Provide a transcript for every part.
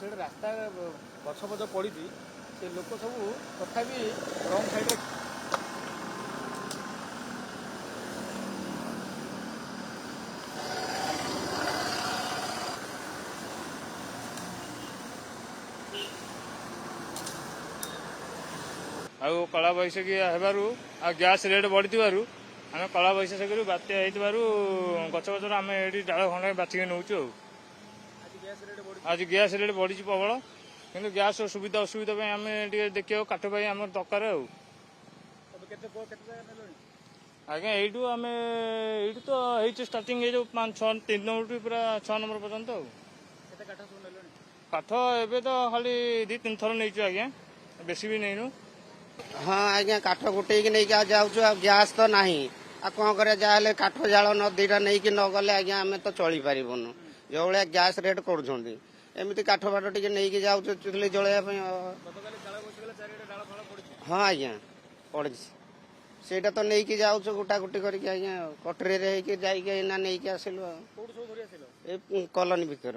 से रास्ता गछ पछ पड़ी से लोक सब तथापि रंग साइड आउ कला बैशाखी हेबारु आ गैस रेट बढ़ी आम कला बैशाखी बात्या गछ गचर आम ये डाल खंडे बाचिक नौचु आज गैस रेट बढ़ी प्रबल कि गैस सुविधा असुविधा आम देखिए काठ आम दरकार आज्ञा यू आम यू तो ये स्टार्टिंग ये 3 नंबर पूरा 6 नंबर पर्यंत काठ एवं तो खाली 2-3 थर नहीं आज्ञा बेसी भी नहीं हाँ आज्ञा काठ गोटे नहीं जाऊँ गैस तो ना आ कौन कर काठ जाल नदीटा नहीं कि न गले आज्ञा आम तो चली पारूँ जो भाया गैस रेट करमती काठ फाट टे नहीं जाऊँ चुली जलैया हाँ आज्ञा पड़ी सेटा तो नहीं जाऊँ गोटा गोटी करके आज्ञा कटरी जाना नहीं आसिलु कलोनी भितर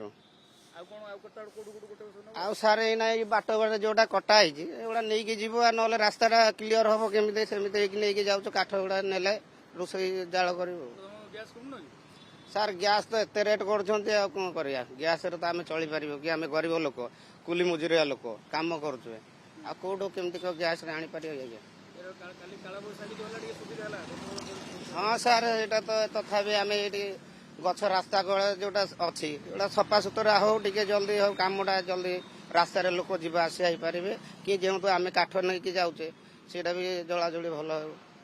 आउ सार एना बाट बाट जोटा कटा है नहीं जीव ना रास्ता क्लीयर हम केमी सेमती नहीं जाऊँ काठ गुड़ा ने रोषे जाल कर सार गैस तो एत रेट कर कौन कर गैस तो आम चली पार कि आम गरीब लोक कुली मुजुरिया लोक कम करुचे आउट केमती गैस आनीपर हाँ सार यहाँ तो तथापि आम ये गछ रास्ता कड़े जोटा अच्छी जोटा सफा सुतरा हो टे जल्दी हो कमटा जल्दी रास्तार लोक जावास पारे कि जेहतु आम काठ नहीं जाऊे सीटा भी जलाजुली भल हो